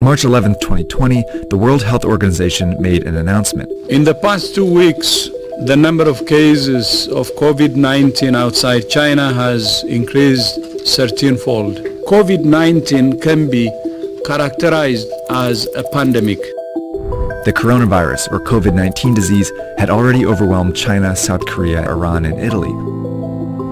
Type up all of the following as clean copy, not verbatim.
11, 2020, the World Health Organization made an announcement. In the past 2 weeks, the number of cases of COVID-19 outside China has increased 13-fold. COVID-19 can be characterized as a pandemic. The coronavirus, or COVID-19 disease, had already overwhelmed China, South Korea, Iran, and Italy.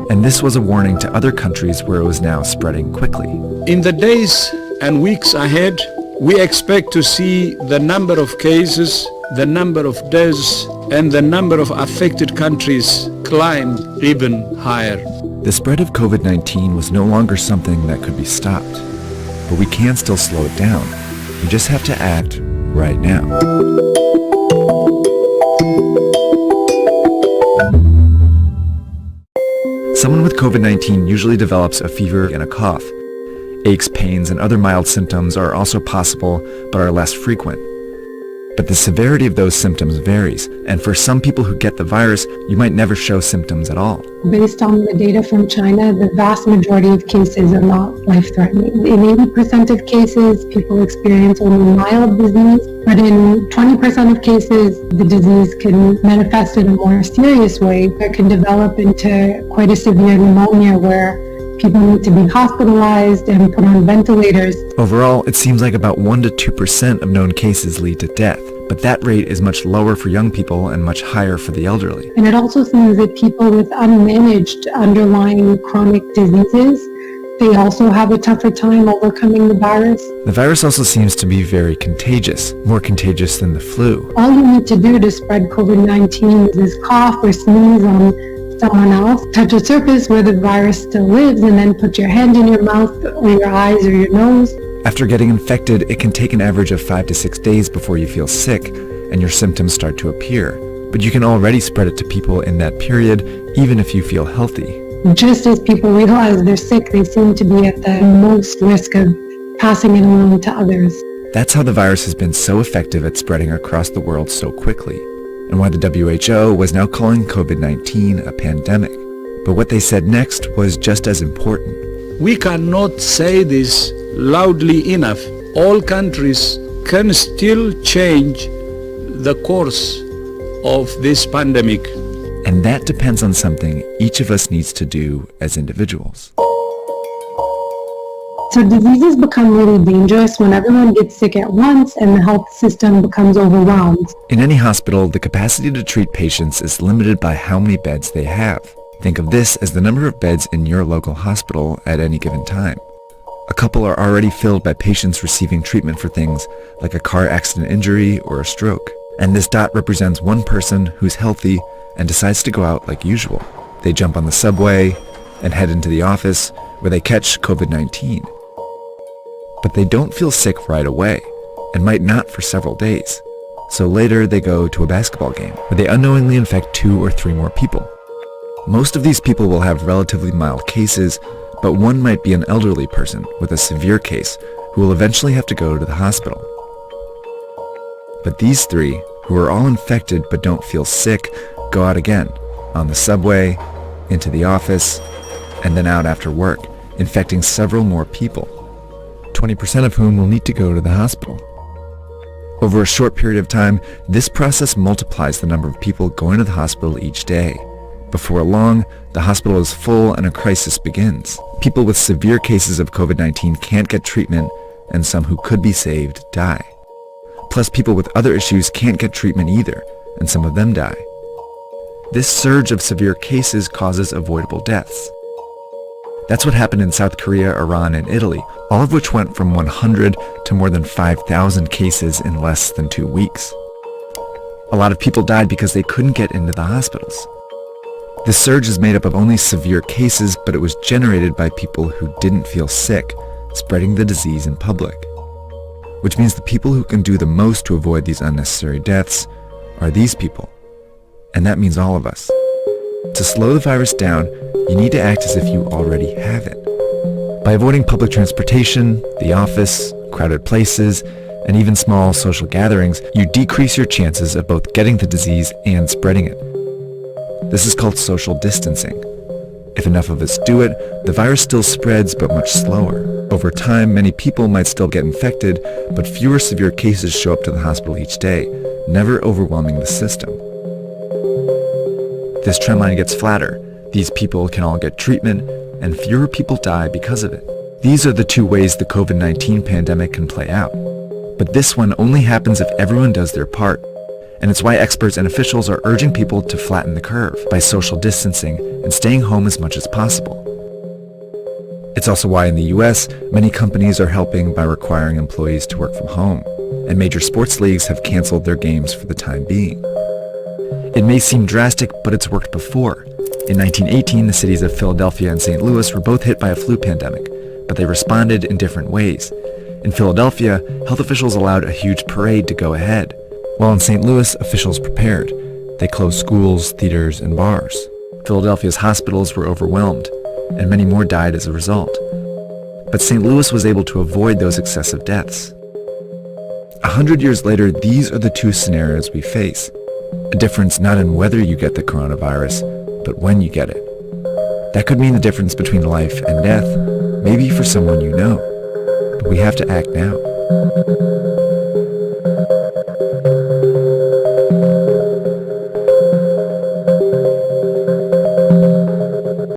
And this was a warning to other countries where it was now spreading quickly. In the days and weeks ahead, we expect to see the number of cases, the number of deaths, and the number of affected countries climb even higher. The spread of COVID-19 was no longer something that could be stopped, but we can still slow it down. We just have to act right now. Someone with COVID-19 usually develops a fever and a cough. Aches, pains, and other mild symptoms are also possible, but are less frequent. But the severity of those symptoms varies, and for some people who get the virus, you might never show symptoms at all. Based on the data from China, the vast majority of cases are not life-threatening. In 80% of cases, people experience only mild disease, but in 20% of cases, the disease can manifest in a more serious way. It can develop into quite a severe pneumonia where people need to be hospitalized and put on ventilators. Overall, it seems like about 1 to 2% of known cases lead to death, but that rate is much lower for young people and much higher for the elderly. And it also seems that people with unmanaged underlying chronic diseases, they also have a tougher time overcoming the virus. The virus also seems to be very contagious, more contagious than the flu. All you need to do to spread COVID-19 is cough or sneeze on someone else, touch a surface where the virus still lives, and then put your hand in your mouth or your eyes or your nose. After getting infected, it can take an average of 5 to 6 days before you feel sick and your symptoms start to appear. But you can already spread it to people in that period, even if you feel healthy. Just as people realize they're sick, they seem to be at the most risk of passing it along to others. That's how the virus has been so effective at spreading across the world so quickly, and why the WHO was now calling COVID-19 a pandemic. But what they said next was just as important. We cannot say this loudly enough. All countries can still change the course of this pandemic. And that depends on something each of us needs to do as individuals. So diseases become really dangerous when everyone gets sick at once and the health system becomes overwhelmed. In any hospital, the capacity to treat patients is limited by how many beds they have. Think of this as the number of beds in your local hospital at any given time. A couple are already filled by patients receiving treatment for things like a car accident injury or a stroke. And this dot represents one person who's healthy and decides to go out like usual. They jump on the subway and head into the office where they catch COVID-19. But they don't feel sick right away and might not for several days. So later they go to a basketball game where they unknowingly infect 2 or 3 more people. Most of these people will have relatively mild cases, but one might be an elderly person with a severe case who will eventually have to go to the hospital. But these 3, who are all infected but don't feel sick, go out again, on the subway, into the office, and then out after work, infecting several more people, 20% of whom will need to go to the hospital. Over a short period of time, this process multiplies the number of people going to the hospital each day. Before long, the hospital is full and a crisis begins. People with severe cases of COVID-19 can't get treatment, and some who could be saved die. Plus, people with other issues can't get treatment either, and some of them die. This surge of severe cases causes avoidable deaths. That's what happened in South Korea, Iran, and Italy, all of which went from 100 to more than 5,000 cases in less than 2 weeks. A lot of people died because they couldn't get into the hospitals. This surge is made up of only severe cases, but it was generated by people who didn't feel sick, spreading the disease in public. Which means the people who can do the most to avoid these unnecessary deaths are these people. And that means all of us. To slow the virus down, you need to act as if you already have it. By avoiding public transportation, the office, crowded places, and even small social gatherings, you decrease your chances of both getting the disease and spreading it. This is called social distancing. If enough of us do it, the virus still spreads but much slower. Over time, many people might still get infected, but fewer severe cases show up to the hospital each day, never overwhelming the system. This trendline gets flatter. These people can all get treatment, and fewer people die because of it. These are the two ways the COVID-19 pandemic can play out. But this one only happens if everyone does their part. And it's why experts and officials are urging people to flatten the curve by social distancing and staying home as much as possible. It's also why in the US, many companies are helping by requiring employees to work from home, and major sports leagues have canceled their games for the time being. It may seem drastic, but it's worked before. In 1918, the cities of Philadelphia and St. Louis were both hit by a flu pandemic, but they responded in different ways. In Philadelphia, health officials allowed a huge parade to go ahead, while in St. Louis, officials prepared. They closed schools, theaters, and bars. Philadelphia's hospitals were overwhelmed, and many more died as a result. But St. Louis was able to avoid those excessive deaths. 100 years later, these are the two scenarios we face. A difference not in whether you get the coronavirus, but when you get it. That could mean the difference between life and death, maybe for someone you know. But we have to act now.